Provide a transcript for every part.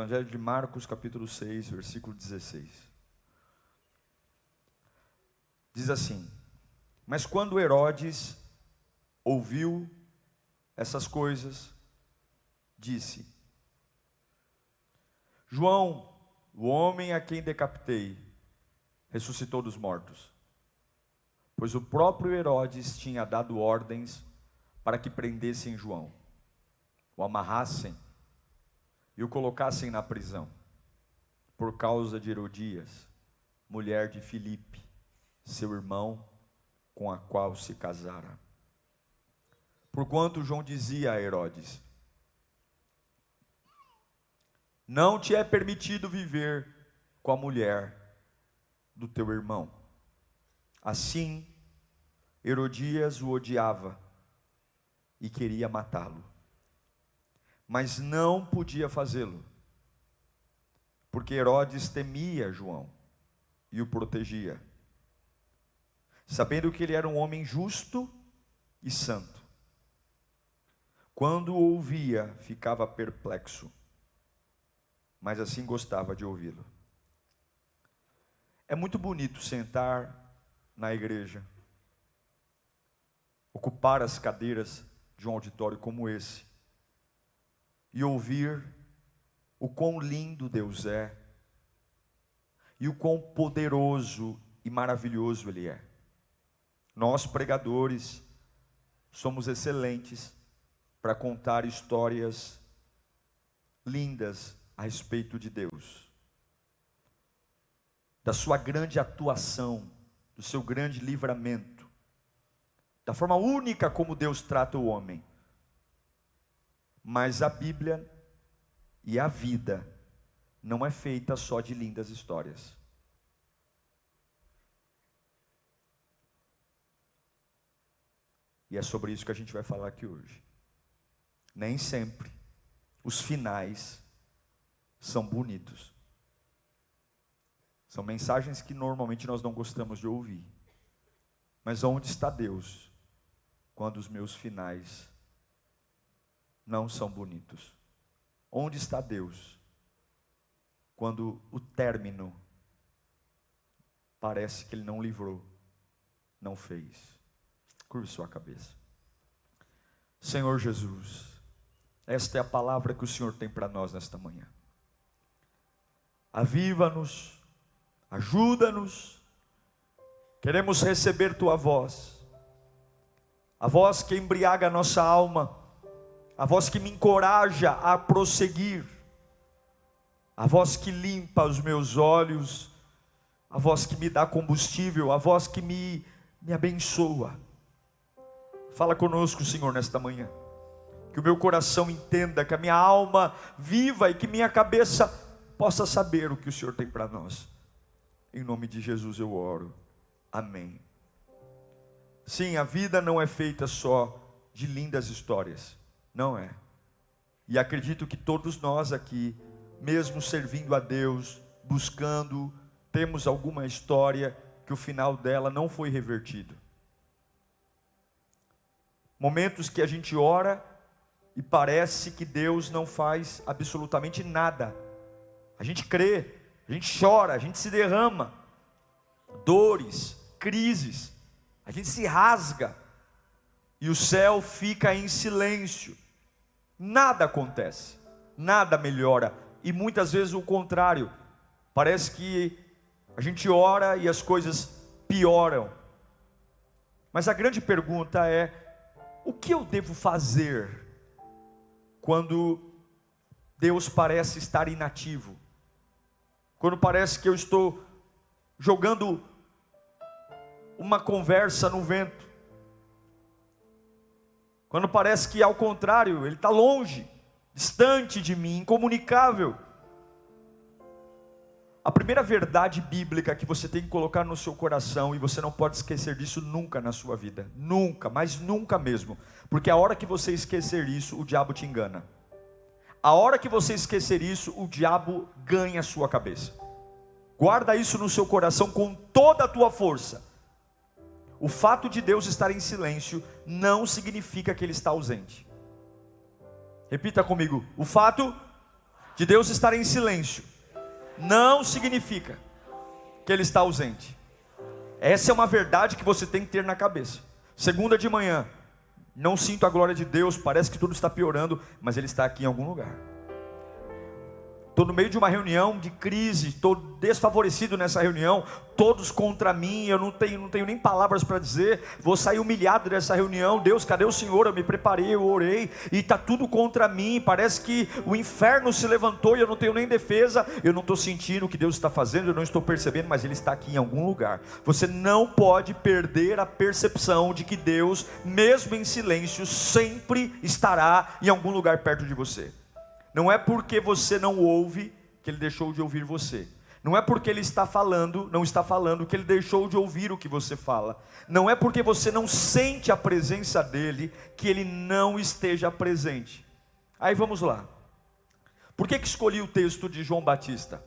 Evangelho de Marcos, capítulo 6, versículo 16. Diz assim: mas quando Herodes ouviu essas coisas, disse: João, o homem a quem decapitei, ressuscitou dos mortos. Pois o próprio Herodes tinha dado ordens para que prendessem João, o amarrassem e o colocassem na prisão, por causa de Herodias, mulher de Filipe, seu irmão, com a qual se casara. Porquanto João dizia a Herodes: não te é permitido viver com a mulher do teu irmão. Assim, Herodias o odiava e queria matá-lo, mas não podia fazê-lo, porque Herodes temia João e o protegia, sabendo que ele era um homem justo e santo. Quando o ouvia, ficava perplexo, mas assim gostava de ouvi-lo. É muito bonito sentar na igreja, ocupar as cadeiras de um auditório como esse, e ouvir o quão lindo Deus é, e o quão poderoso e maravilhoso Ele é. Nós, pregadores, somos excelentes para contar histórias lindas a respeito de Deus, da sua grande atuação, do seu grande livramento, da forma única como Deus trata o homem. Mas a Bíblia e a vida não é feita só de lindas histórias. E é sobre isso que a gente vai falar aqui hoje. Nem sempre os finais são bonitos. São mensagens que normalmente nós não gostamos de ouvir. Mas onde está Deus quando os meus finais não são bonitos? Onde está Deus quando o término parece que Ele não livrou, não fez? Curve sua cabeça. Senhor Jesus, esta é a palavra que o Senhor tem para nós nesta manhã. Aviva-nos, ajuda-nos. Queremos receber Tua voz, a voz que embriaga a nossa alma, a voz que me encoraja a prosseguir, a voz que limpa os meus olhos, a voz que me dá combustível, a voz que me abençoa. Fala conosco, Senhor, nesta manhã. Que o meu coração entenda, que a minha alma viva e que minha cabeça possa saber o que o Senhor tem para nós. Em nome de Jesus eu oro. Amém. Sim, a vida não é feita só de lindas histórias. Não é. E acredito que todos nós aqui, mesmo servindo a Deus, buscando, temos alguma história que o final dela não foi revertido. Momentos que a gente ora e parece que Deus não faz absolutamente nada. A gente crê, a gente chora, a gente se derrama. Dores, crises, a gente se rasga. E o céu fica em silêncio. Nada acontece, nada melhora. E muitas vezes o contrário. Parece que a gente ora e as coisas pioram. Mas a grande pergunta é: o que eu devo fazer quando Deus parece estar inativo? Quando parece que eu estou jogando uma conversa no vento? Quando parece que, ao contrário, Ele está longe, distante de mim, incomunicável. A primeira verdade bíblica que você tem que colocar no seu coração, e você não pode esquecer disso nunca na sua vida, nunca, mas nunca mesmo, porque a hora que você esquecer isso, o diabo te engana. A hora que você esquecer isso, o diabo ganha a sua cabeça. Guarda isso no seu coração com toda a tua força. O fato de Deus estar em silêncio não significa que Ele está ausente. Repita comigo: o fato de Deus estar em silêncio não significa que Ele está ausente. Essa é uma verdade que você tem que ter na cabeça. Segunda de manhã, não sinto a glória de Deus, parece que tudo está piorando, mas Ele está aqui em algum lugar. Estou no meio de uma reunião de crise, estou desfavorecido nessa reunião, todos contra mim, eu não tenho nem palavras para dizer, vou sair humilhado dessa reunião. Deus, cadê o Senhor? Eu me preparei, eu orei, e está tudo contra mim, parece que o inferno se levantou e eu não tenho nem defesa, eu não estou sentindo o que Deus está fazendo, eu não estou percebendo, mas Ele está aqui em algum lugar. Você não pode perder a percepção de que Deus, mesmo em silêncio, sempre estará em algum lugar perto de você. Não é porque você não ouve que Ele deixou de ouvir você. Não é porque Ele não está falando que Ele deixou de ouvir o que você fala. Não é porque você não sente a presença dEle que Ele não esteja presente. Aí vamos lá. Por que escolhi o texto de João Batista?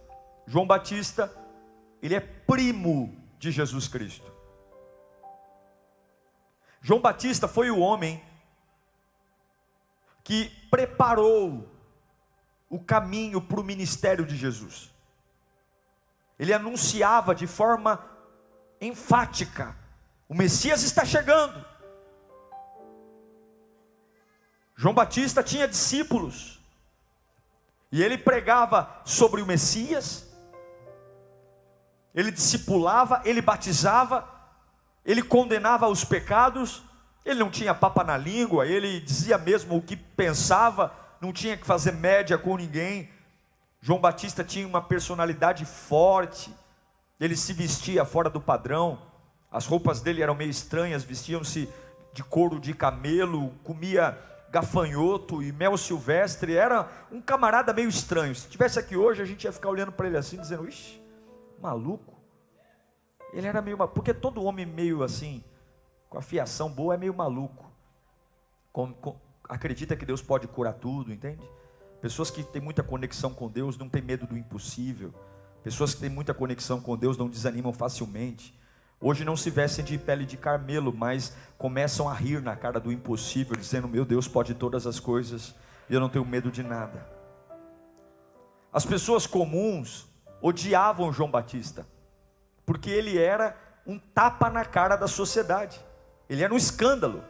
João Batista, ele é primo de Jesus Cristo. João Batista foi o homem que preparou o caminho para o ministério de Jesus. Ele anunciava de forma enfática: o Messias está chegando. João Batista tinha discípulos, e ele pregava sobre o Messias, ele discipulava, ele batizava, ele condenava os pecados, ele não tinha papa na língua, ele dizia mesmo o que pensava, não tinha que fazer média com ninguém. João Batista tinha uma personalidade forte, ele se vestia fora do padrão, as roupas dele eram meio estranhas, vestiam-se de couro de camelo, comia gafanhoto e mel silvestre, era um camarada meio estranho. Se estivesse aqui hoje, a gente ia ficar olhando para ele assim, dizendo: ixi, maluco. Ele era meio maluco, porque todo homem meio assim, com a fiação boa, é meio maluco, acredita que Deus pode curar tudo, entende? Pessoas que têm muita conexão com Deus não têm medo do impossível. Pessoas que têm muita conexão com Deus não desanimam facilmente. Hoje não se vestem de pele de carmelo, mas começam a rir na cara do impossível, dizendo: meu Deus pode todas as coisas, e eu não tenho medo de nada. As pessoas comuns odiavam João Batista, porque ele era um tapa na cara da sociedade. Ele era um escândalo.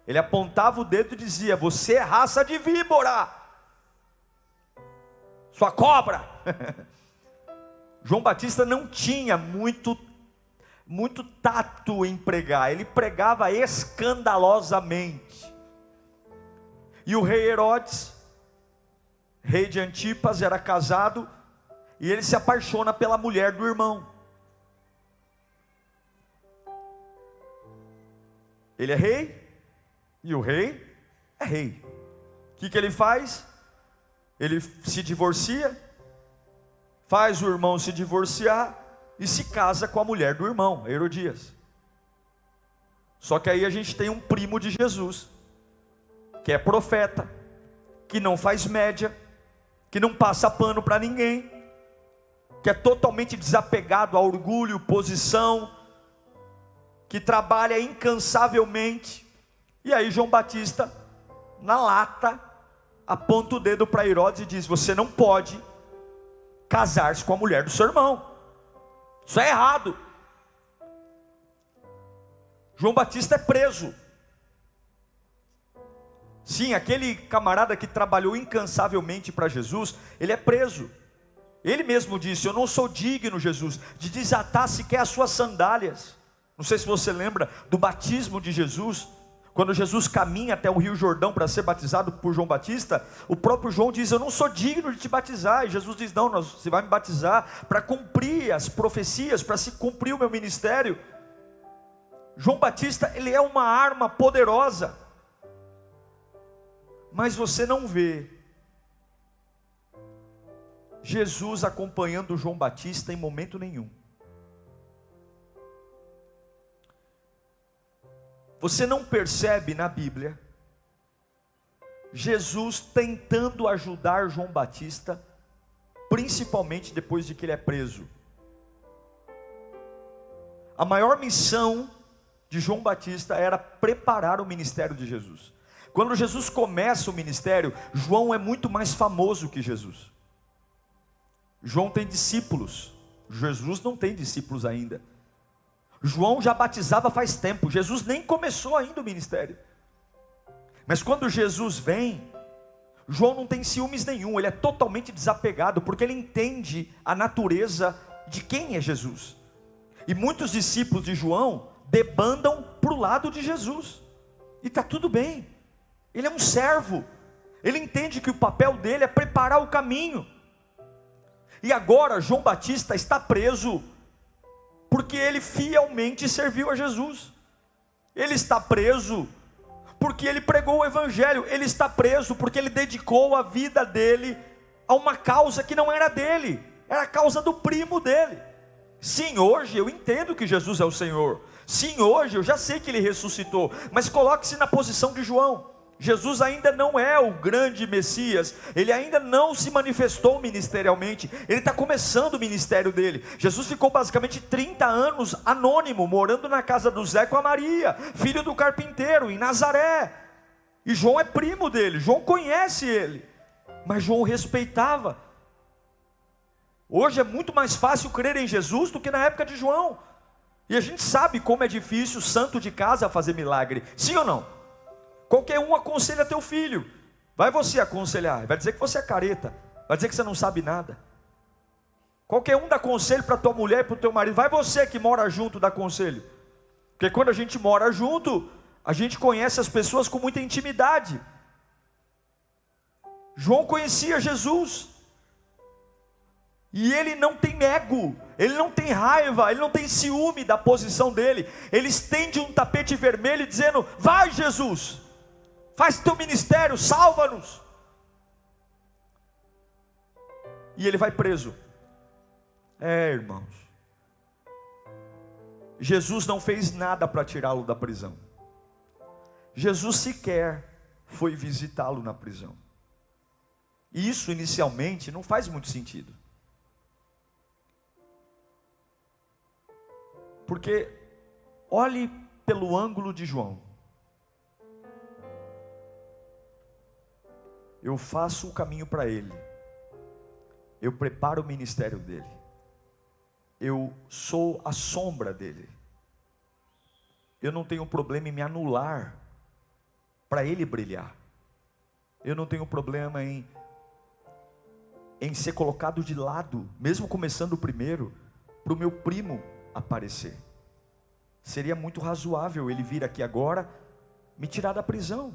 Ele apontava o dedo e dizia: você é raça de víbora, sua cobra. João Batista não tinha muito tato em pregar, ele pregava escandalosamente. E o rei Herodes, rei de Antipas, era casado, e ele se apaixona pela mulher do irmão. Ele é rei, e o rei é rei. O que ele faz? Ele se divorcia, faz o irmão se divorciar e se casa com a mulher do irmão, Herodias. Só que aí a gente tem um primo de Jesus, que é profeta, que não faz média, que não passa pano para ninguém, que é totalmente desapegado a orgulho, posição, que trabalha incansavelmente. E aí João Batista, na lata, aponta o dedo para Herodes e diz: você não pode casar-se com a mulher do seu irmão, isso é errado. João Batista é preso. Sim, aquele camarada que trabalhou incansavelmente para Jesus, ele é preso. Ele mesmo disse: eu não sou digno, Jesus, de desatar sequer as suas sandálias. Não sei se você lembra do batismo de Jesus. Quando Jesus caminha até o Rio Jordão para ser batizado por João Batista, o próprio João diz: eu não sou digno de te batizar. E Jesus diz: não, você vai me batizar para cumprir as profecias, para se cumprir o meu ministério. João Batista, ele é uma arma poderosa, mas você não vê Jesus acompanhando João Batista em momento nenhum. Você não percebe na Bíblia Jesus tentando ajudar João Batista, principalmente depois de que ele é preso. A maior missão de João Batista era preparar o ministério de Jesus. Quando Jesus começa o ministério, João é muito mais famoso que Jesus. João tem discípulos, Jesus não tem discípulos ainda. João já batizava faz tempo, Jesus nem começou ainda o ministério. Mas quando Jesus vem, João não tem ciúmes nenhum, ele é totalmente desapegado, porque ele entende a natureza de quem é Jesus. E muitos discípulos de João debandam para o lado de Jesus, e está tudo bem, ele é um servo, ele entende que o papel dele é preparar o caminho. E agora João Batista está preso, porque ele fielmente serviu a Jesus. Ele está preso, porque ele pregou o evangelho. Ele está preso, porque ele dedicou a vida dele a uma causa que não era dele, era a causa do primo dele. Sim, hoje eu entendo que Jesus é o Senhor. Sim, hoje eu já sei que ele ressuscitou. Mas coloque-se na posição de João. Jesus ainda não é o grande Messias, ele ainda não se manifestou ministerialmente, ele está começando o ministério dele. Jesus ficou basicamente 30 anos anônimo, morando na casa do Zé com a Maria, filho do carpinteiro, em Nazaré. E João é primo dele, João conhece ele, mas João respeitava. Hoje é muito mais fácil crer em Jesus do que na época de João. E a gente sabe como é difícil o santo de casa fazer milagre, sim ou não? Qualquer um aconselha teu filho, vai você aconselhar, vai dizer que você é careta, vai dizer que você não sabe nada. Qualquer um dá conselho para tua mulher e para o teu marido, vai você que mora junto dar conselho. Porque quando a gente mora junto, a gente conhece as pessoas com muita intimidade. João conhecia Jesus, e ele não tem ego, ele não tem raiva, ele não tem ciúme da posição dele. Ele estende um tapete vermelho dizendo: vai Jesus, faz teu ministério, salva-nos. E ele vai preso. Irmãos, Jesus não fez nada para tirá-lo da prisão. Jesus sequer foi visitá-lo na prisão. E isso inicialmente não faz muito sentido. Porque olhe pelo ângulo de João. Eu faço o caminho para ele, eu preparo o ministério dele, eu sou a sombra dele, eu não tenho problema em me anular para ele brilhar, eu não tenho problema em ser colocado de lado, mesmo começando primeiro, para o meu primo aparecer. Seria muito razoável ele vir aqui agora, me tirar da prisão.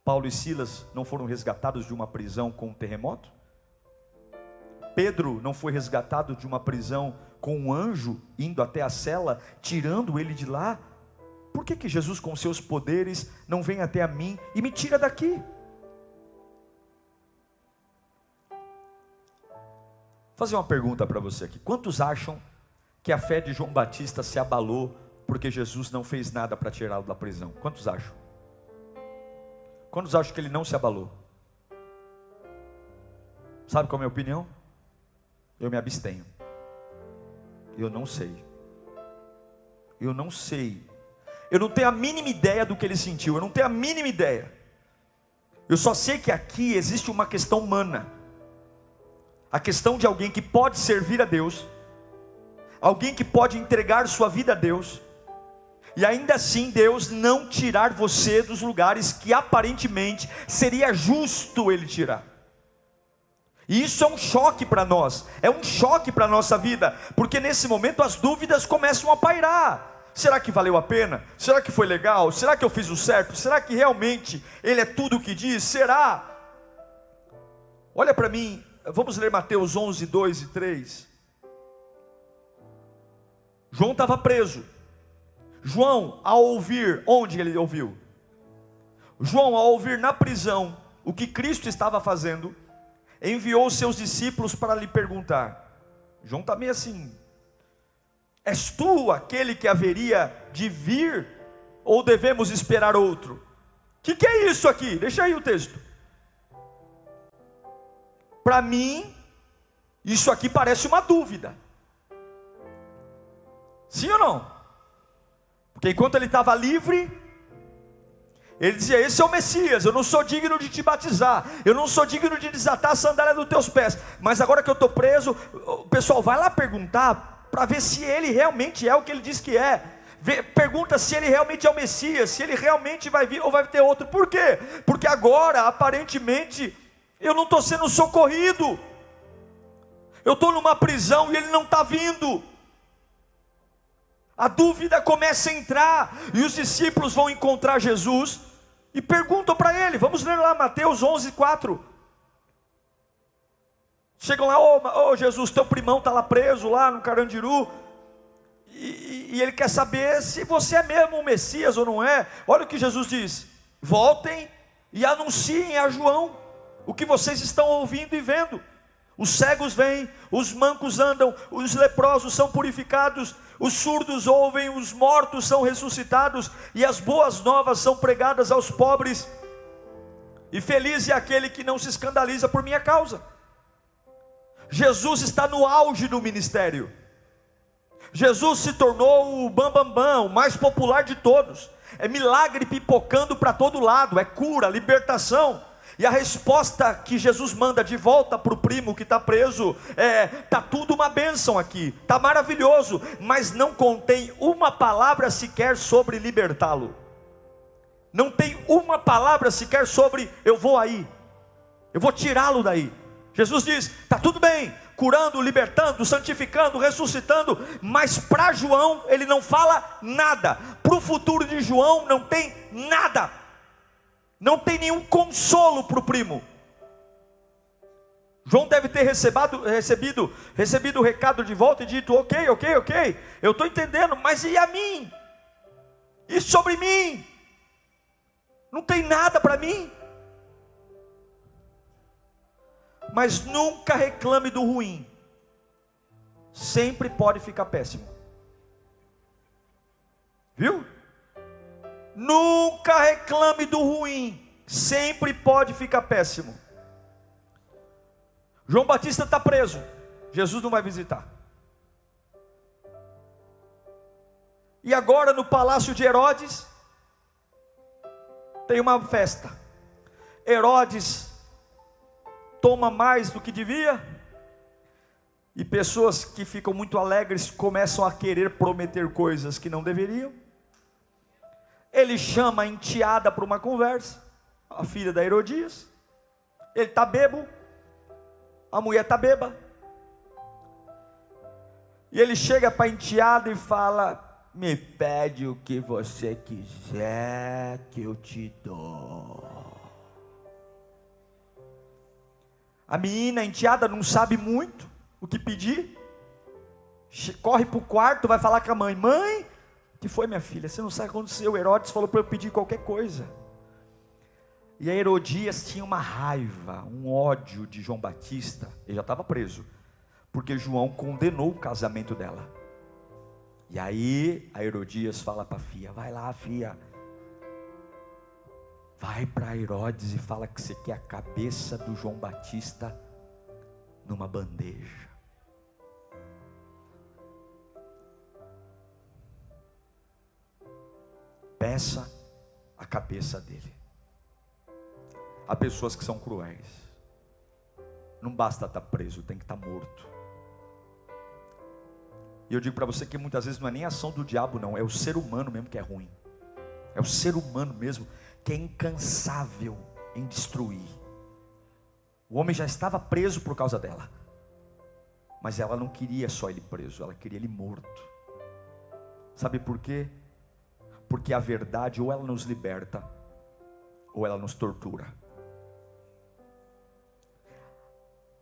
Paulo e Silas não foram resgatados de uma prisão com um terremoto? Pedro não foi resgatado de uma prisão com um anjo indo até a cela, tirando ele de lá? Por que Jesus com seus poderes não vem até a mim e me tira daqui? Vou fazer uma pergunta para você aqui. Quantos acham que a fé de João Batista se abalou porque Jesus não fez nada para tirá-lo da prisão? Quantos acham? Quantos acham que ele não se abalou? Sabe qual é a minha opinião? Eu me abstenho. Eu não sei. Eu não sei. Eu não tenho a mínima ideia do que ele sentiu. Eu não tenho a mínima ideia. Eu só sei que aqui existe uma questão humana. A questão de alguém que pode servir a Deus, alguém que pode entregar sua vida a Deus, e ainda assim Deus não tirar você dos lugares que aparentemente seria justo ele tirar. E isso é um choque para nós, é um choque para a nossa vida, porque nesse momento as dúvidas começam a pairar. Será que valeu a pena? Será que foi legal? Será que eu fiz o certo? Será que realmente ele é tudo o que diz? Será? Olha para mim, vamos ler Mateus 11, 2 e 3. João estava preso. João, ao ouvir, onde ele ouviu? João, ao ouvir na prisão o que Cristo estava fazendo, enviou seus discípulos para lhe perguntar. João está meio assim: és tu aquele que haveria de vir, ou devemos esperar outro? O que é isso aqui? Deixa aí o texto. Para mim, isso aqui parece uma dúvida. Sim ou não? Porque enquanto ele estava livre, Ele dizia: esse é o Messias, eu não sou digno de te batizar, eu não sou digno de desatar a sandália dos teus pés, mas agora que eu estou preso, o pessoal vai lá perguntar, para ver se ele realmente é o que ele diz que é. Pergunta se ele realmente é o Messias, se ele realmente vai vir ou vai ter outro. Por quê? Porque agora, aparentemente, eu não estou sendo socorrido, eu estou numa prisão e ele não está vindo. A dúvida começa a entrar, e os discípulos vão encontrar Jesus e perguntam para ele. Vamos ler lá Mateus 11:4. Chegam lá: ô Jesus, teu primão está lá preso, lá no Carandiru, e ele quer saber se você é mesmo o Messias ou não é. Olha o que Jesus diz: voltem e anunciem a João o que vocês estão ouvindo e vendo. Os cegos vêm, os mancos andam, os leprosos são purificados, os surdos ouvem, os mortos são ressuscitados, e as boas novas são pregadas aos pobres. E feliz é aquele que não se escandaliza por minha causa. Jesus está no auge do ministério. Jesus se tornou o bambambam, o mais popular de todos. É milagre pipocando para todo lado, é cura, libertação. E a resposta que Jesus manda de volta para o primo que está preso é: está tudo uma bênção aqui, está maravilhoso, mas não contém uma palavra sequer sobre libertá-lo. Não tem uma palavra sequer sobre eu vou aí, eu vou tirá-lo daí. Jesus diz: está tudo bem, curando, libertando, santificando, ressuscitando, mas para João ele não fala nada. Para o futuro de João não tem nada. Não tem nenhum consolo para o primo. João deve ter recebido o recado de volta e dito: ok, eu estou entendendo, mas e a mim? E sobre mim? Não tem nada para mim? Mas nunca reclame do ruim, sempre pode ficar péssimo. Viu? Nunca reclame do ruim, sempre pode ficar péssimo. João Batista está preso, Jesus não vai visitar. E agora no palácio de Herodes tem uma festa. Herodes toma mais do que devia, e pessoas que ficam muito alegres começam a querer prometer coisas que não deveriam. Ele chama a enteada para uma conversa, a filha da Herodias. Ele está bebo, a mulher está beba, e ele chega para a enteada e fala: me pede o que você quiser que eu te dou. A menina, a enteada, não sabe muito o que pedir, corre para o quarto, vai falar com a mãe: mãe, que foi, minha filha? Você não sabe o que aconteceu, Herodes falou para eu pedir qualquer coisa. E a Herodias tinha uma raiva, um ódio de João Batista. Ele já estava preso, porque João condenou o casamento dela. E aí a Herodias fala para a filha: vai lá, filha, vai para Herodes e fala que você quer a cabeça do João Batista numa bandeja. Peça a cabeça dele. Há pessoas que são cruéis. Não basta estar preso, tem que estar morto. E eu digo para você que muitas vezes não é nem a ação do diabo, não, é o ser humano mesmo que é ruim. É o ser humano mesmo que é incansável em destruir. O homem já estava preso por causa dela, mas ela não queria só ele preso, ela queria ele morto. Sabe por quê? Porque a verdade ou ela nos liberta, ou ela nos tortura.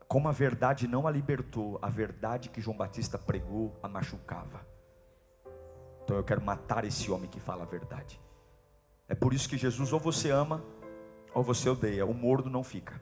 Como a verdade não a libertou, a verdade que João Batista pregou a machucava. Então eu quero matar esse homem que fala a verdade. É por isso que Jesus, ou você ama, ou você odeia. O morno não fica.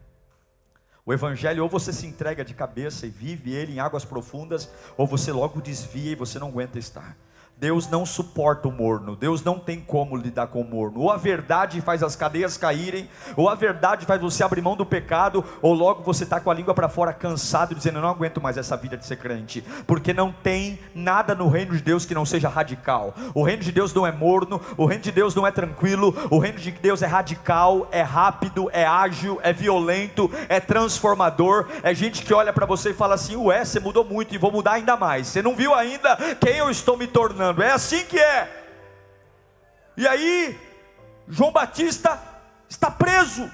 O evangelho, ou você se entrega de cabeça e vive ele em águas profundas, ou você logo desvia e você não aguenta estar. Deus não suporta o morno, Deus não tem como lidar com o morno. Ou a verdade faz as cadeias caírem, ou a verdade faz você abrir mão do pecado, ou logo você está com a língua para fora cansado, dizendo: eu não aguento mais essa vida de ser crente. Porque não tem nada no reino de Deus que não seja radical. O reino de Deus não é morno, o reino de Deus não é tranquilo, o reino de Deus é radical, é rápido, é ágil, é violento, é transformador. É gente que olha para você e fala assim: ué, você mudou muito e vou mudar ainda mais. Você não viu ainda quem eu estou me tornando. É assim que é. E aí João Batista está preso.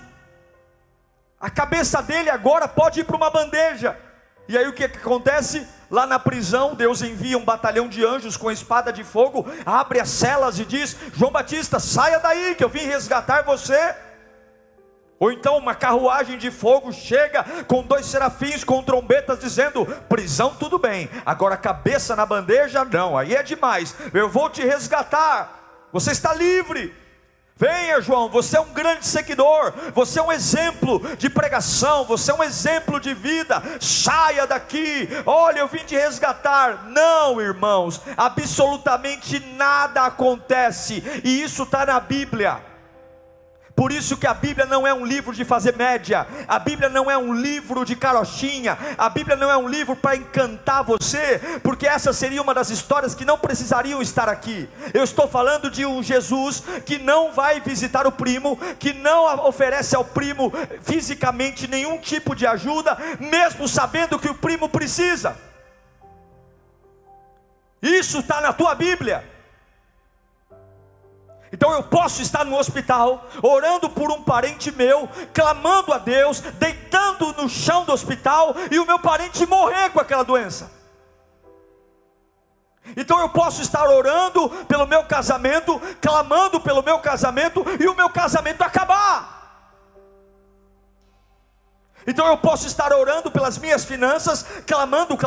A cabeça dele agora pode ir para uma bandeja. E aí o que acontece? Lá na prisão, Deus envia um batalhão de anjos com espada de fogo, abre as celas e diz: João Batista, saia daí que eu vim resgatar você. Ou então uma carruagem de fogo chega com 2 serafins com trombetas dizendo: prisão tudo bem, agora cabeça na bandeja não, aí é demais, eu vou te resgatar, você está livre. Venha, João, você é um grande seguidor, você é um exemplo de pregação, você é um exemplo de vida, saia daqui, olha, eu vim te resgatar. Não, irmãos, absolutamente nada acontece, e isso está na Bíblia. Por isso que a Bíblia não é um livro de fazer média, a Bíblia não é um livro de carochinha, a Bíblia não é um livro para encantar você, porque essa seria uma das histórias que não precisariam estar aqui. Eu estou falando de um Jesus que não vai visitar o primo, que não oferece ao primo fisicamente nenhum tipo de ajuda, mesmo sabendo que o primo precisa. Isso está na tua Bíblia. Então eu posso estar no hospital, orando por um parente meu, clamando a Deus, deitando no chão do hospital, e o meu parente morrer com aquela doença. Então eu posso estar orando pelo meu casamento, clamando pelo meu casamento, e o meu casamento acabar. Então eu posso estar orando pelas minhas finanças, clamando,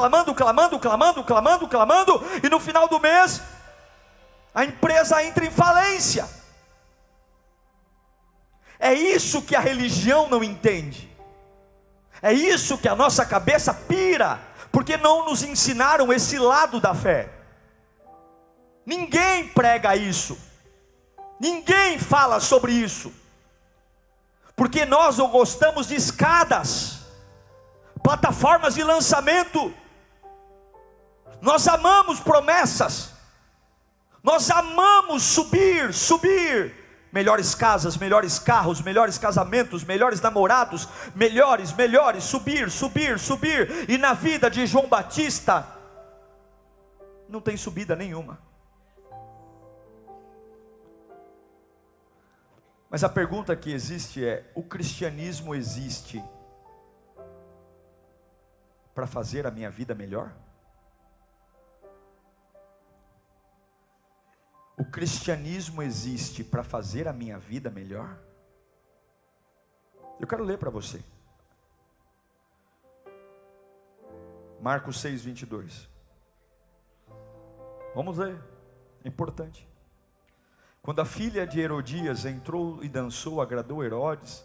e no final do mês a empresa entra em falência. É isso que a religião não entende. É isso que a nossa cabeça pira, porque não nos ensinaram esse lado da fé. Ninguém prega isso. Ninguém fala sobre isso. Porque nós não gostamos de escadas, plataformas de lançamento. Nós amamos promessas. Nós amamos subir, melhores casas, melhores carros, melhores casamentos, melhores namorados, melhores, subir, e na vida de João Batista, não tem subida nenhuma. Mas a pergunta que existe é: o cristianismo existe para fazer a minha vida melhor? O cristianismo existe para fazer a minha vida melhor? Eu quero ler para você. Marcos 6, 22. Vamos ler, é importante. Quando a filha de Herodias entrou e dançou, agradou Herodes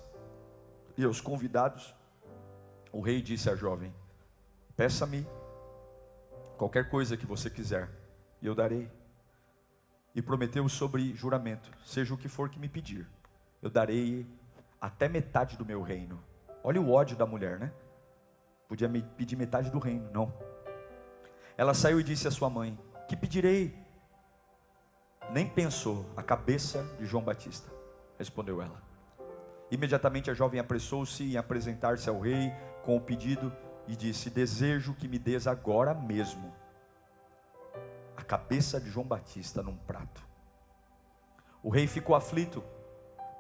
e aos convidados, o rei disse à jovem: peça-me qualquer coisa que você quiser, e eu darei. E prometeu sobre juramento: seja o que for que me pedir, eu darei até metade do meu reino. Olha o ódio da mulher, né? Podia me pedir metade do reino, não. Ela saiu e disse à sua mãe: que pedirei? Nem pensou: a cabeça de João Batista, respondeu ela. Imediatamente a jovem apressou-se em apresentar-se ao rei com o pedido e disse: desejo que me des agora mesmo a cabeça de João Batista num prato. O rei ficou aflito,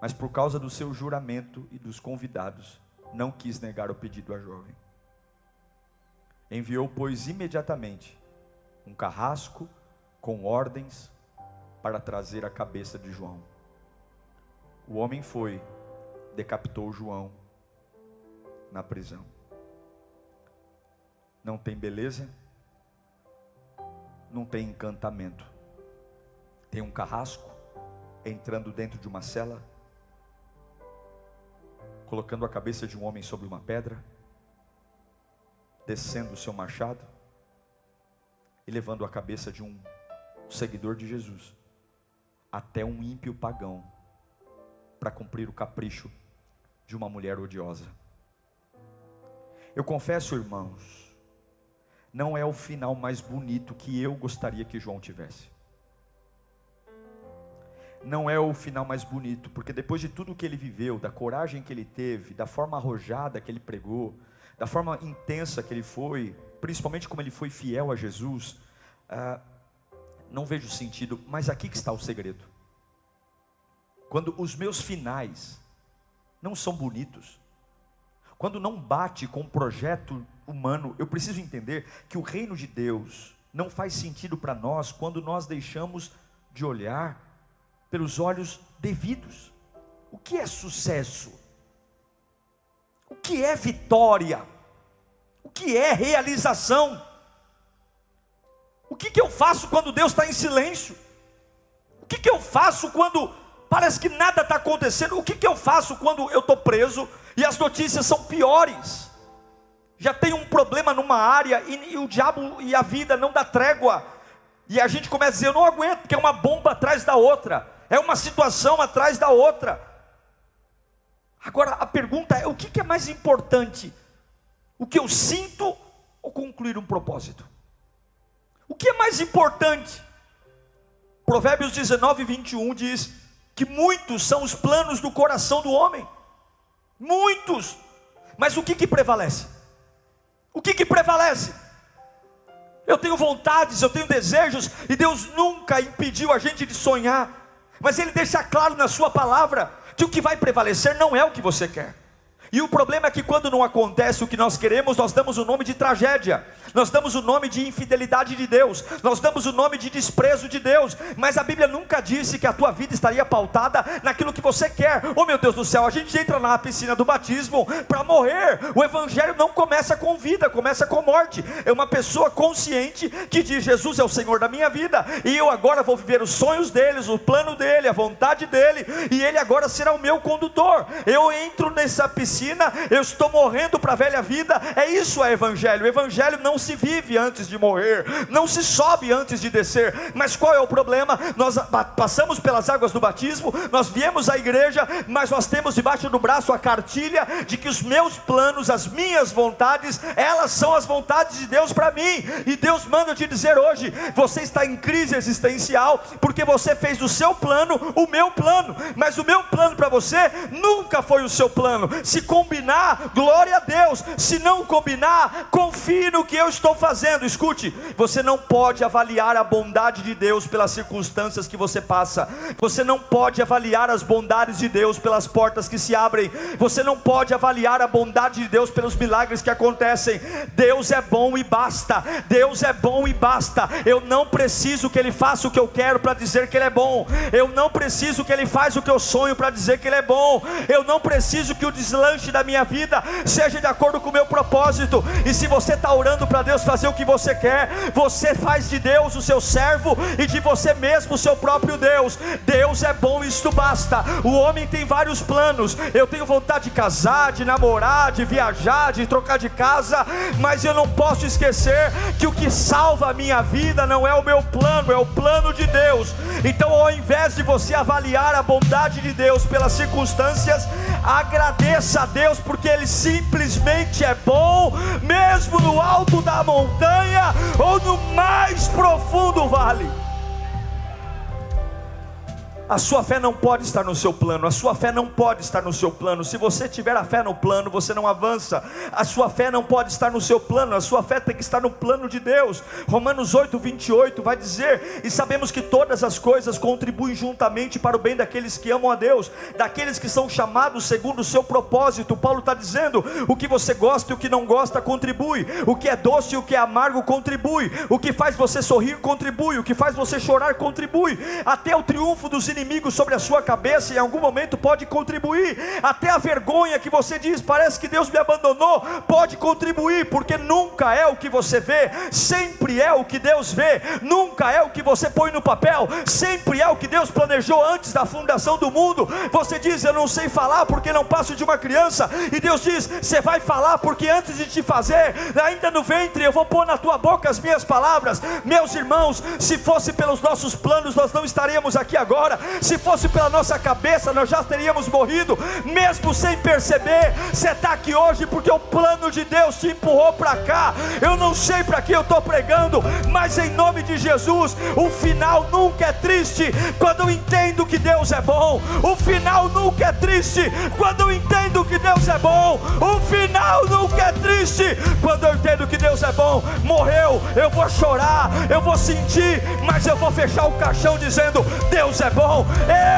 mas por causa do seu juramento e dos convidados, não quis negar o pedido à jovem. Enviou, pois, imediatamente um carrasco com ordens para trazer a cabeça de João. O homem foi, decapitou João na prisão. Não tem beleza, não tem encantamento. Tem um carrasco entrando dentro de uma cela, colocando a cabeça de um homem sobre uma pedra, descendo o seu machado e levando a cabeça de um seguidor de Jesus, até um ímpio pagão, para cumprir o capricho de uma mulher odiosa. Eu confesso, irmãos, não é o final mais bonito que eu gostaria que João tivesse. Não é o final mais bonito, porque depois de tudo que ele viveu, da coragem que ele teve, da forma arrojada que ele pregou, da forma intensa que ele foi, principalmente como ele foi fiel a Jesus, não vejo sentido. Mas aqui que está o segredo. Quando os meus finais não são bonitos, quando não bate com o projeto humano, eu preciso entender que o reino de Deus não faz sentido para nós quando nós deixamos de olhar pelos olhos devidos. O que é sucesso? O que é vitória? O que é realização? O que eu faço quando Deus está em silêncio? O que eu faço quando parece que nada está acontecendo? O que eu faço quando eu estou preso e as notícias são piores? Já tem um problema numa área e o diabo e a vida não dá trégua. E a gente começa a dizer, eu não aguento, porque é uma bomba atrás da outra. É uma situação atrás da outra. Agora a pergunta é, o que é mais importante? O que eu sinto ou concluir um propósito? O que é mais importante? Provérbios 19:21 diz que muitos são os planos do coração do homem. Muitos. Mas o que prevalece? O que prevalece? Eu tenho vontades, eu tenho desejos, e Deus nunca impediu a gente de sonhar, mas Ele deixa claro na sua palavra que o que vai prevalecer não é o que você quer. E o problema é que quando não acontece o que nós queremos, nós damos o nome de tragédia, nós damos o nome de infidelidade de Deus, nós damos o nome de desprezo de Deus. Mas a Bíblia nunca disse que a tua vida estaria pautada naquilo que você quer. Oh meu Deus do céu, a gente entra na piscina do batismo para morrer. O Evangelho não começa com vida, começa com morte. É uma pessoa consciente que diz, Jesus é o Senhor da minha vida, e eu agora vou viver os sonhos dele, o plano dele, a vontade dele, e ele agora será o meu condutor. Eu entro nessa piscina, eu estou morrendo para a velha vida. É isso é Evangelho. O Evangelho não se vive antes de morrer, não se sobe antes de descer. Mas qual é o problema? Nós passamos pelas águas do batismo, nós viemos à igreja, mas nós temos debaixo do braço a cartilha de que os meus planos, as minhas vontades, elas são as vontades de Deus para mim. E Deus manda eu te dizer hoje, você está em crise existencial, porque você fez do seu plano o meu plano. Mas o meu plano para você nunca foi o seu plano. Se combinar, glória a Deus. Se não combinar, confie no que eu estou fazendo. Escute, você não pode avaliar a bondade de Deus pelas circunstâncias que você passa. Você não pode avaliar as bondades de Deus pelas portas que se abrem. Você não pode avaliar a bondade de Deus pelos milagres que acontecem. Deus é bom e basta. Deus é bom e basta. Eu não preciso que Ele faça o que eu quero para dizer que Ele é bom. Eu não preciso que Ele faça o que eu sonho para dizer que Ele é bom. Eu não preciso que o deslanche da minha vida seja de acordo com o meu propósito. E se você está orando para Deus fazer o que você quer, você faz de Deus o seu servo e de você mesmo o seu próprio Deus. Deus é bom e isto basta. O homem tem vários planos. Eu tenho vontade de casar, de namorar, de viajar, de trocar de casa, mas eu não posso esquecer que o que salva a minha vida não é o meu plano, é o plano de Deus. Então, ao invés de você avaliar a bondade de Deus pelas circunstâncias, agradeça a Deus, porque Ele simplesmente é bom, mesmo no alto da montanha ou no mais profundo vale. A sua fé não pode estar no seu plano. A sua fé não pode estar no seu plano. Se você tiver a fé no plano, você não avança. A sua fé não pode estar no seu plano. A sua fé tem que estar no plano de Deus. Romanos 8:28 vai dizer: e sabemos que todas as coisas contribuem juntamente para o bem daqueles que amam a Deus, daqueles que são chamados segundo o seu propósito. Paulo está dizendo: o que você gosta e o que não gosta contribui. O que é doce e o que é amargo contribui. O que faz você sorrir contribui. O que faz você chorar contribui. Até o triunfo dos inimigos sobre a sua cabeça, e em algum momento pode contribuir. Até a vergonha que você diz, parece que Deus me abandonou, pode contribuir, porque nunca é o que você vê, sempre é o que Deus vê. Nunca é o que você põe no papel, sempre é o que Deus planejou antes da fundação do mundo. Você diz, eu não sei falar porque não passo de uma criança, e Deus diz, você vai falar porque antes de te fazer, ainda no ventre eu vou pôr na tua boca as minhas palavras. Meus irmãos, se fosse pelos nossos planos, nós não estaríamos aqui agora. Se fosse pela nossa cabeça, nós já teríamos morrido. Mesmo sem perceber, você está aqui hoje porque o plano de Deus te empurrou para cá. Eu não sei para que eu estou pregando, mas em nome de Jesus, o final nunca é triste quando eu entendo que Deus é bom. O final nunca é triste quando eu entendo que Deus é bom. O final nunca é triste quando eu entendo que Deus é bom. Morreu, eu vou chorar, eu vou sentir, mas eu vou fechar o caixão dizendo, Deus é bom.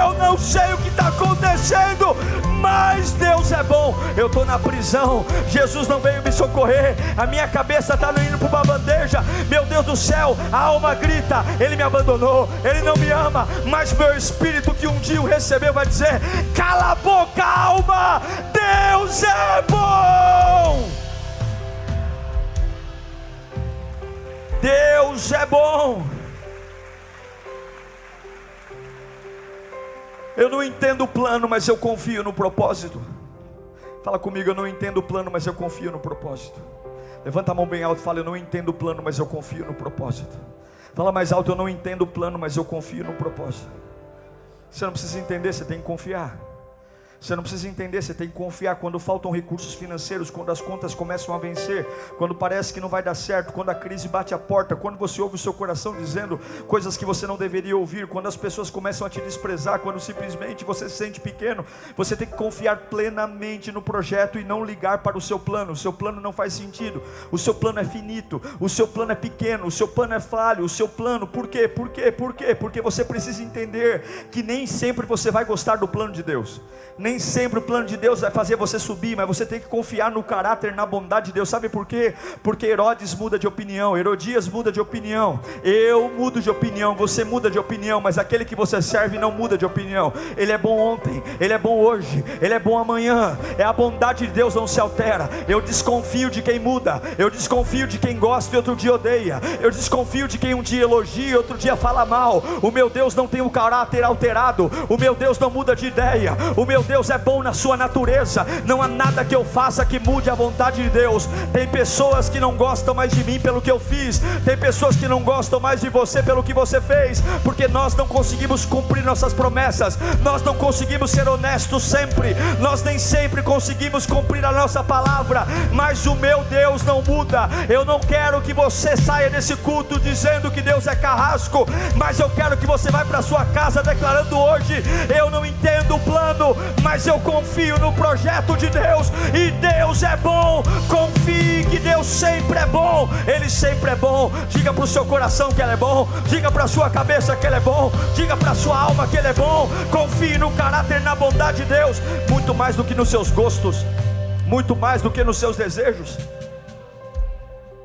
Eu não sei o que está acontecendo, mas Deus é bom. Eu estou na prisão, Jesus não veio me socorrer, a minha cabeça está indo para uma bandeja. Meu Deus do céu, a alma grita, Ele me abandonou, Ele não me ama. Mas meu espírito que um dia o recebeu vai dizer, cala a boca, alma, Deus é bom. Deus é bom. Eu não entendo o plano, mas eu confio no propósito. Fala comigo, eu não entendo o plano, mas eu confio no propósito. Levanta a mão bem alto e fala, eu não entendo o plano, mas eu confio no propósito. Fala mais alto, eu não entendo o plano, mas eu confio no propósito. Você não precisa entender, você tem que confiar. Você não precisa entender, você tem que confiar. Quando faltam recursos financeiros, quando as contas começam a vencer, quando parece que não vai dar certo, quando a crise bate a porta, quando você ouve o seu coração dizendo coisas que você não deveria ouvir, quando as pessoas começam a te desprezar, quando simplesmente você se sente pequeno, você tem que confiar plenamente no projeto e não ligar para o seu plano. O seu plano não faz sentido, o seu plano é finito, o seu plano é pequeno, o seu plano é falho, o seu plano, por quê? Por quê? Por quê? Porque você precisa entender que nem sempre você vai gostar do plano de Deus. Nem sempre o plano de Deus vai fazer você subir, mas você tem que confiar no caráter, na bondade de Deus. Sabe por quê? Porque Herodes muda de opinião, Herodias muda de opinião, eu mudo de opinião, você muda de opinião, mas aquele que você serve não muda de opinião. Ele é bom ontem, Ele é bom hoje, Ele é bom amanhã. É a bondade de Deus, não se altera. Eu desconfio de quem muda, eu desconfio de quem gosta e outro dia odeia, eu desconfio de quem um dia elogia e outro dia fala mal. O meu Deus não tem o caráter alterado, o meu Deus não muda de ideia, o meu Deus é bom na sua natureza. Não há nada que eu faça que mude a vontade de Deus. Tem pessoas que não gostam mais de mim pelo que eu fiz, tem pessoas que não gostam mais de você pelo que você fez, porque nós não conseguimos cumprir nossas promessas, nós não conseguimos ser honestos sempre, nós nem sempre conseguimos cumprir a nossa palavra, mas o meu Deus não muda. Eu não quero que você saia desse culto dizendo que Deus é carrasco, mas eu quero que você vá para sua casa declarando hoje, eu não entendo o plano, mas eu confio no projeto de Deus, e Deus é bom. Confie que Deus sempre é bom, Ele sempre é bom. Diga para o seu coração que Ele é bom, diga para a sua cabeça que Ele é bom, diga para a sua alma que Ele é bom. Confie no caráter, na bondade de Deus, muito mais do que nos seus gostos, muito mais do que nos seus desejos,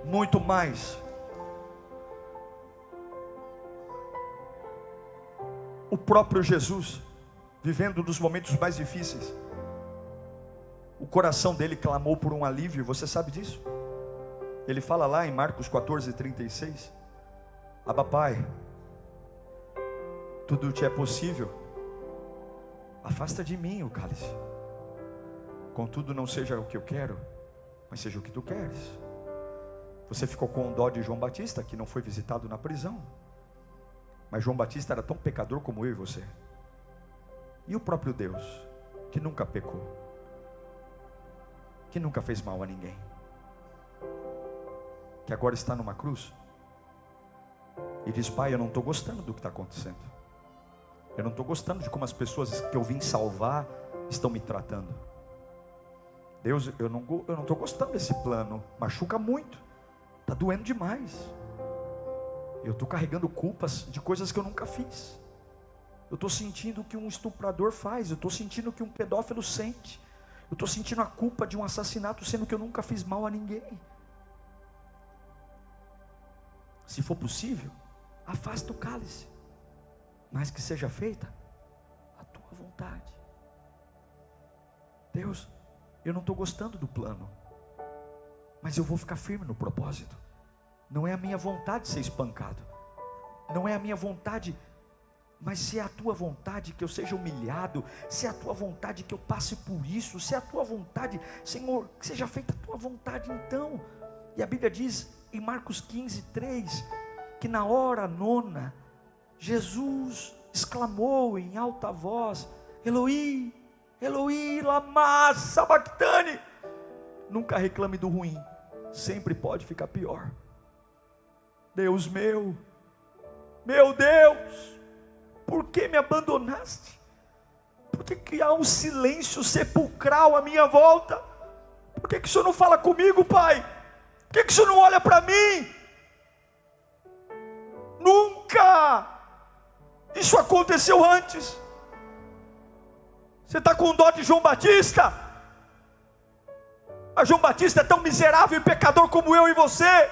muito mais. O próprio Jesus, vivendo um dos momentos mais difíceis, o coração dele clamou por um alívio. Você sabe disso? Ele fala lá em Marcos 14:36, Abba Pai, tudo te é possível, afasta de mim o cálice, contudo não seja o que eu quero, mas seja o que tu queres. Você ficou com dó de João Batista, que não foi visitado na prisão, mas João Batista era tão pecador como eu e você. E o próprio Deus, que nunca pecou, que nunca fez mal a ninguém, que agora está numa cruz e diz, Pai, eu não estou gostando do que está acontecendo, eu não estou gostando de como as pessoas que eu vim salvar estão me tratando. Deus, eu não estou gostando desse plano, machuca muito, está doendo demais, eu estou carregando culpas de coisas que eu nunca fiz. Eu estou sentindo o que um estuprador faz, eu estou sentindo o que um pedófilo sente, eu estou sentindo a culpa de um assassinato, sendo que eu nunca fiz mal a ninguém. Se for possível, afasta o cálice, mas que seja feita vontade. Deus, eu não estou gostando do plano, mas eu vou ficar firme no propósito. Não é a minha vontade ser espancado, não é a minha vontade, mas se é a tua vontade que eu seja humilhado, se é a tua vontade que eu passe por isso, se é a tua vontade, Senhor, que seja feita a tua vontade então. E a Bíblia diz em Marcos 15:3, que na hora nona, Jesus exclamou em alta voz: Eloi, Eloi, lama sabachthani. Nunca reclame do ruim, sempre pode ficar pior. Deus meu Deus, por que me abandonaste? Por que há um silêncio sepulcral à minha volta? Por que o Senhor não fala comigo, Pai? Por que o Senhor não olha para mim? Nunca! Isso aconteceu antes. Você está com dó de João Batista? Mas João Batista é tão miserável e pecador como eu e você.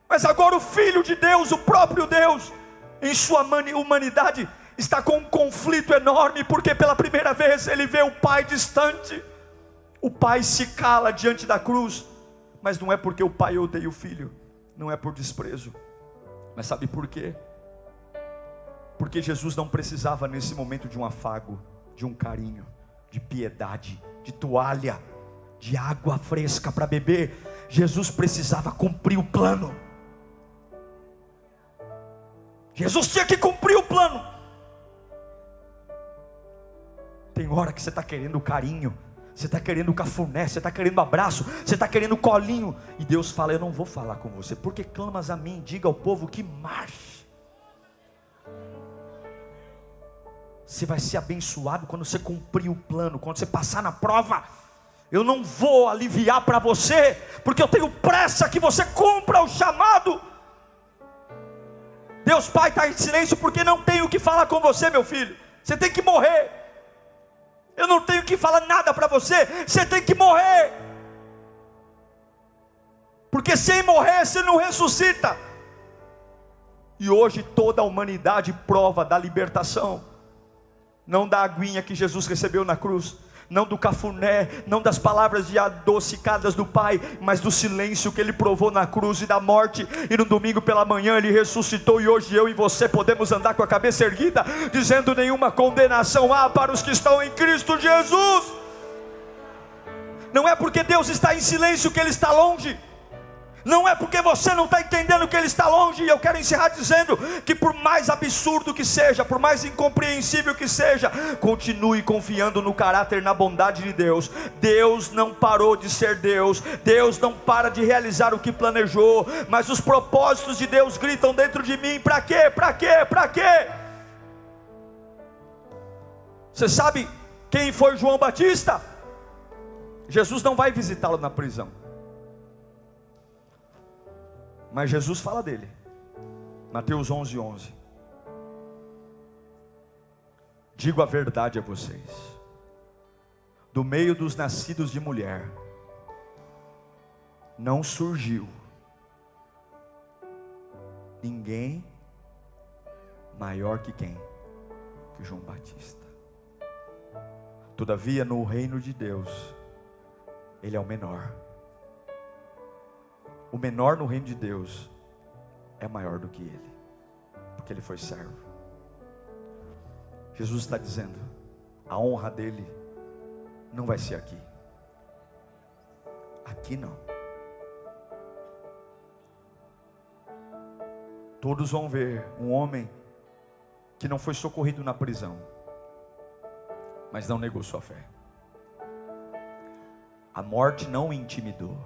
Mas agora o Filho de Deus, o próprio Deus, em sua humanidade, está com um conflito enorme, porque pela primeira vez ele vê o Pai distante. O Pai se cala diante da cruz, mas não é porque o Pai odeia o Filho, não é por desprezo, mas sabe por quê? Porque Jesus não precisava nesse momento de um afago, de um carinho, de piedade, de toalha, de água fresca para beber. Jesus precisava cumprir o plano. Jesus tinha que cumprir o plano. Tem hora que você está querendo carinho, você está querendo cafuné, você está querendo abraço, você está querendo colinho, e Deus fala: eu não vou falar com você, porque clamas a mim, diga ao povo que marche. Você vai ser abençoado quando você cumprir o plano, quando você passar na prova. Eu não vou aliviar para você, porque eu tenho pressa que você cumpra o chamado. Deus Pai está em silêncio porque não tem o que falar com você, meu filho. Você tem que morrer. Eu não tenho que falar nada para você. Você tem que morrer, porque sem morrer você não ressuscita. E hoje toda a humanidade prova da libertação, não da aguinha que Jesus recebeu na cruz, não do cafuné, não das palavras de adocicadas do Pai, mas do silêncio que Ele provou na cruz e da morte. E no domingo pela manhã Ele ressuscitou, e hoje eu e você podemos andar com a cabeça erguida, dizendo: nenhuma condenação há para os que estão em Cristo Jesus. Não é porque Deus está em silêncio que Ele está longe. Não é porque você não está entendendo que Ele está longe. E eu quero encerrar dizendo que por mais absurdo que seja, por mais incompreensível que seja, continue confiando no caráter e na bondade de Deus. Deus não parou de ser Deus. Deus não para de realizar o que planejou. Mas os propósitos de Deus gritam dentro de mim: para quê? Para quê? Para quê? Você sabe quem foi João Batista? Jesus não vai visitá-lo na prisão, mas Jesus fala dele. Mateus 11:11. Digo a verdade a vocês: do meio dos nascidos de mulher não surgiu ninguém maior que quem? Que João Batista. Todavia no reino de Deus ele é o menor. O menor no reino de Deus é maior do que ele, porque ele foi servo. Jesus está dizendo: a honra dele não vai ser aqui. Aqui não. Todos vão ver um homem que não foi socorrido na prisão, mas não negou sua fé. A morte não o intimidou.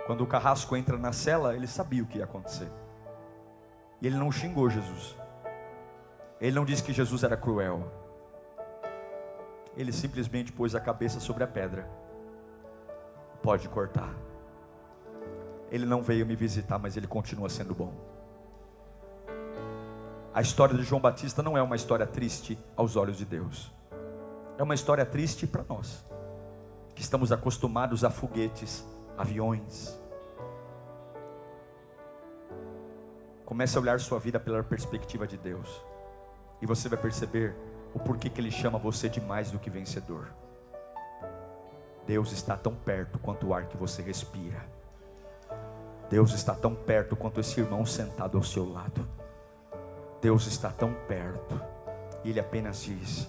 Quando o carrasco entra na cela, ele sabia o que ia acontecer. E ele não xingou Jesus. Ele não disse que Jesus era cruel. Ele simplesmente pôs a cabeça sobre a pedra. Pode cortar. Ele não veio me visitar, mas ele continua sendo bom. A história de João Batista não é uma história triste aos olhos de Deus. É uma história triste para nós, que estamos acostumados a foguetes, aviões. Comece a olhar sua vida pela perspectiva de Deus. E você vai perceber o porquê que Ele chama você de mais do que vencedor. Deus está tão perto quanto o ar que você respira. Deus está tão perto quanto esse irmão sentado ao seu lado. Deus está tão perto. E Ele apenas diz: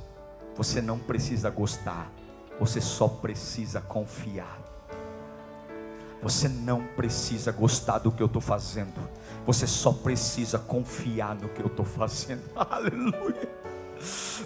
você não precisa gostar, você só precisa confiar. Você não precisa gostar do que eu estou fazendo, você só precisa confiar no que eu estou fazendo. Aleluia.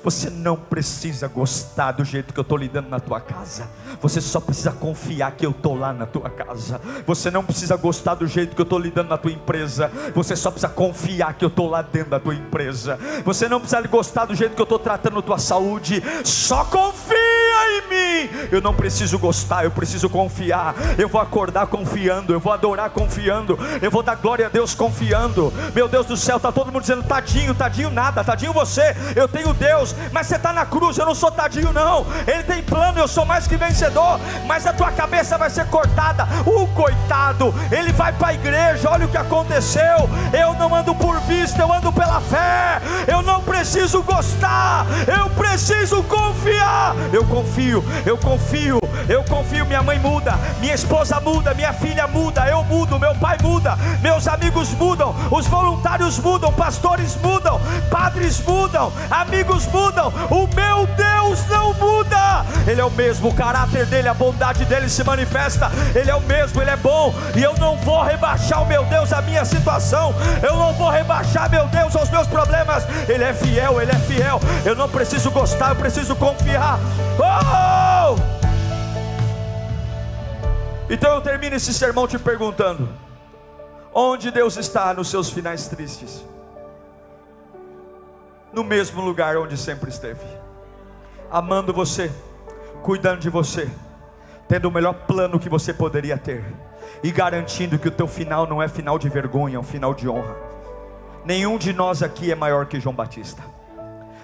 Você não precisa gostar do jeito que eu estou lidando na tua casa, você só precisa confiar que eu estou lá na tua casa. Você não precisa gostar do jeito que eu estou lidando na tua empresa, você só precisa confiar que eu estou lá dentro da tua empresa. Você não precisa gostar do jeito que eu estou tratando a tua saúde, só confia em mim. Eu não preciso gostar, eu preciso confiar. Eu vou acordar confiando, eu vou adorar confiando, eu vou dar glória a Deus confiando. Meu Deus do céu, está todo mundo dizendo tadinho, tadinho nada, tadinho você. Eu tenho Deus, mas você está na cruz, eu não sou tadinho não. Ele tem plano, eu sou mais que vencedor. Mas a tua cabeça vai ser cortada. O coitado, ele vai para a igreja, olha o que aconteceu. Eu não ando por vista, eu ando pela fé. Eu não preciso gostar, eu preciso confiar. Eu confio, eu confio, eu confio. Minha mãe muda, minha esposa muda, minha filha muda, eu mudo, meu pai muda, meus amigos mudam, os voluntários mudam, pastores mudam, padres mudam, amigos mudam. O meu Deus não muda. Ele é o mesmo, o caráter dele, a bondade dele se manifesta. Ele é o mesmo, ele é bom. E eu não vou rebaixar o meu Deus à minha situação, eu não vou rebaixar meu Deus aos meus problemas. Ele é fiel, ele é fiel. Eu não preciso gostar, eu preciso confiar. Oh! Então eu termino esse sermão te perguntando: onde Deus está nos seus finais tristes? No mesmo lugar onde sempre esteve, amando você, cuidando de você, tendo o melhor plano que você poderia ter, e garantindo que o teu final não é final de vergonha, é um final de honra. Nenhum de nós aqui é maior que João Batista.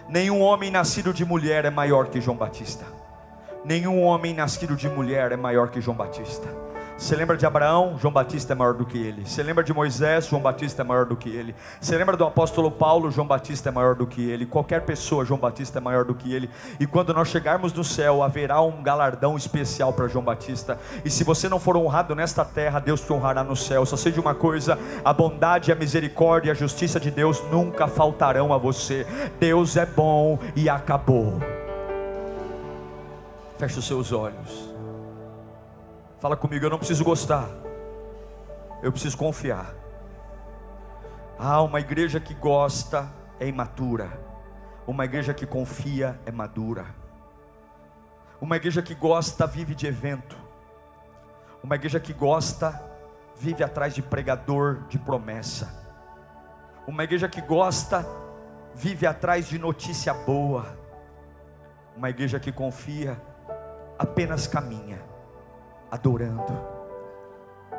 Nenhum homem nascido de mulher é maior que João Batista. Nenhum homem nascido de mulher é maior que João Batista. Você lembra de Abraão? João Batista é maior do que ele. Você lembra de Moisés? João Batista é maior do que ele. Você lembra do apóstolo Paulo? João Batista é maior do que ele. Qualquer pessoa, João Batista é maior do que ele. E quando nós chegarmos no céu, haverá um galardão especial para João Batista. E se você não for honrado nesta terra, Deus te honrará no céu. Só sei de uma coisa: a bondade, a misericórdia e a justiça de Deus nunca faltarão a você. Deus é bom e acabou. Feche os seus olhos. Fala comigo: eu não preciso gostar, eu preciso confiar. Uma igreja que gosta é imatura. Uma igreja que confia é madura. Uma igreja que gosta vive de evento. Uma igreja que gosta vive atrás de pregador de promessa. Uma igreja que gosta vive atrás de notícia boa. Uma igreja que confia apenas caminha adorando.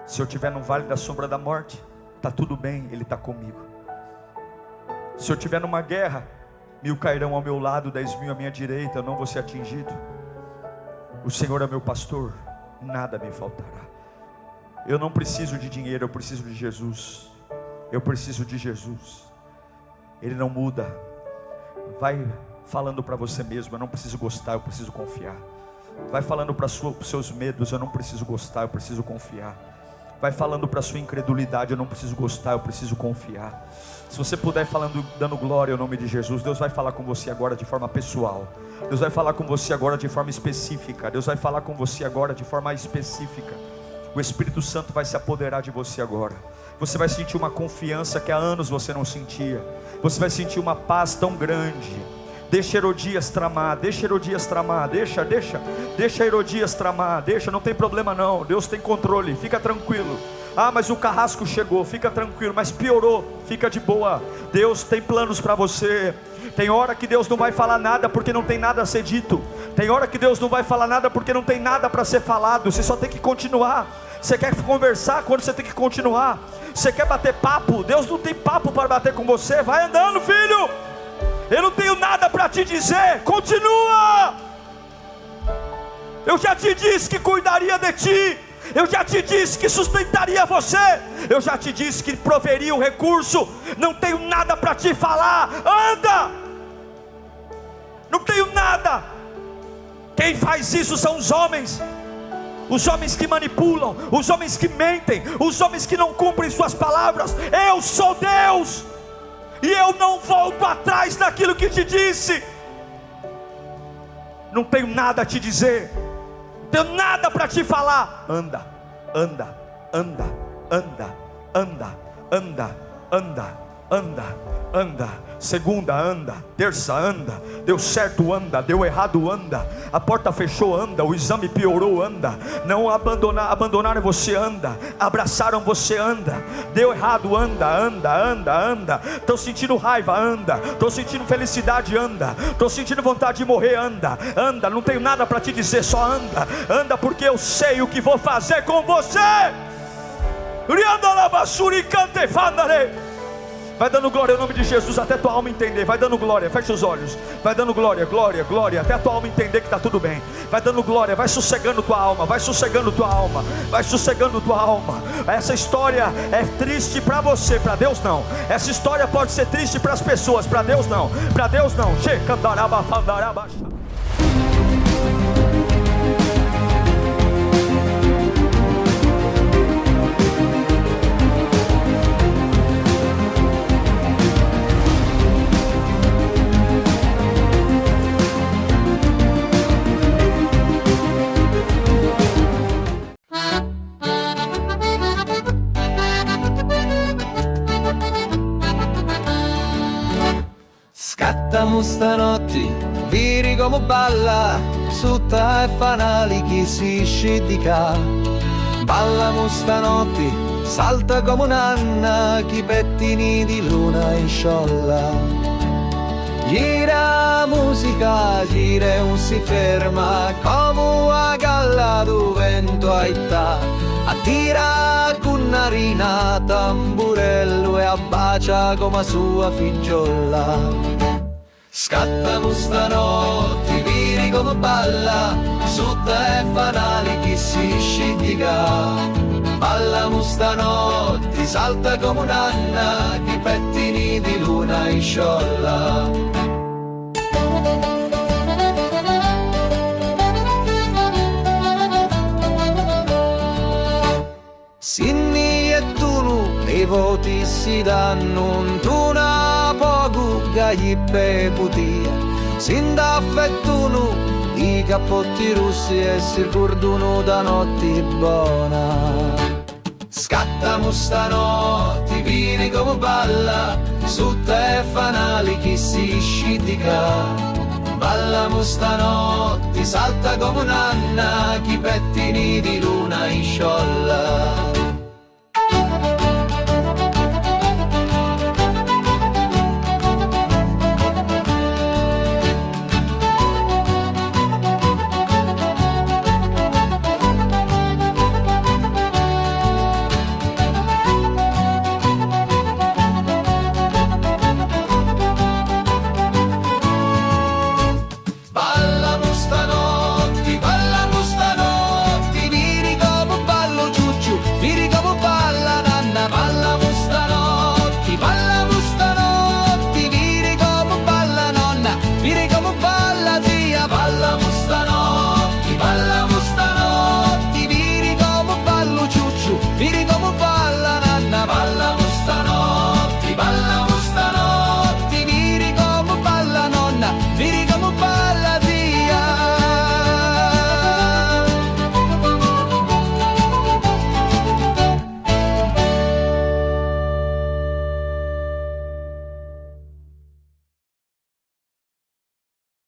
Se eu estiver no vale da sombra da morte, está tudo bem, Ele está comigo. Se eu estiver numa guerra, 1000 cairão ao meu lado, 10.000 à minha direita, eu não vou ser atingido. O Senhor é meu pastor, nada me faltará. Eu não preciso de dinheiro, eu preciso de Jesus. Eu preciso de Jesus. Ele não muda. Vai falando para você mesmo: eu não preciso gostar, eu preciso confiar. Vai falando para os seus medos: eu não preciso gostar, eu preciso confiar. Vai falando para a sua incredulidade: eu não preciso gostar, eu preciso confiar. Se você puder falando, dando glória ao nome de Jesus, Deus vai falar com você agora de forma pessoal. Deus vai falar com você agora de forma específica. Deus vai falar com você agora de forma específica. O Espírito Santo vai se apoderar de você agora. Você vai sentir uma confiança que há anos você não sentia. Você vai sentir uma paz tão grande. Deixa Herodias tramar, deixa Herodias tramar, deixa Herodias tramar, não tem problema não, Deus tem controle, fica tranquilo. Mas o carrasco chegou, fica tranquilo, mas piorou, fica de boa. Deus tem planos para você. Tem hora que Deus não vai falar nada porque não tem nada a ser dito. Tem hora que Deus não vai falar nada porque não tem nada para ser falado. Você só tem que continuar. Você quer conversar quando você tem que continuar. Você quer bater papo, Deus não tem papo para bater com você. Vai andando, filho. Eu não tenho nada para te dizer, continua. Eu já te disse que cuidaria de ti. Eu já te disse que sustentaria você. Eu já te disse que proveria o recurso. Não tenho nada para te falar, anda. não tenho nada. Quem faz isso são os homens que manipulam, os homens que mentem, os homens que não cumprem suas palavras. Eu sou Deus, e eu não volto atrás daquilo que te disse. Não tenho nada a te dizer, não tenho nada para te falar. Anda, anda, anda, anda, anda, anda, anda, anda, anda. Segunda, anda. Terça, anda. Deu certo, anda. Deu errado, anda. A porta fechou, anda. O exame piorou, anda. Não abandonaram você, anda. Abraçaram você, anda. Deu errado, anda, anda, anda, anda. Estou sentindo raiva, anda. Estou sentindo felicidade, anda. Estou sentindo vontade de morrer, anda. Anda, não tenho nada para te dizer, só anda. Anda, porque eu sei o que vou fazer com você. Vai dando glória em nome de Jesus, até tua alma entender. Vai dando glória, fecha os olhos. Vai dando glória, glória, glória, até a tua alma entender que está tudo bem. Vai dando glória, vai sossegando tua alma. Vai sossegando tua alma. Vai sossegando tua alma. Essa história é triste para você, para Deus não. Essa história pode ser triste para as pessoas, para Deus não. Para Deus não. Scattiamo stanotte, viri come balla, sutta e fanali chi si scidica. Ballamo stanotte, salta come un'anna, chi pettini di luna in sciolla. Gira musica, gira e non si ferma, come una galla do vento aitta. Attira con narina, tamburello e abbacia come sua figliola. Scattamo stanotte, viri come balla, sutta e fanali chi si scidica. Ballamo stanotte, salta come un'anna, chi pettini di luna in sciolla. Sinni e Tunu, i voti si danno, Tuna poco gli bevutia. Sindaff e Tunu, i cappotti russi e si ricordano da notte buona. Scattamo stanotte, vini come balla, sutta e fanali chi si scidica. Ballamo stanotte, salta come un'anna, chi pettini di luna in sciolla.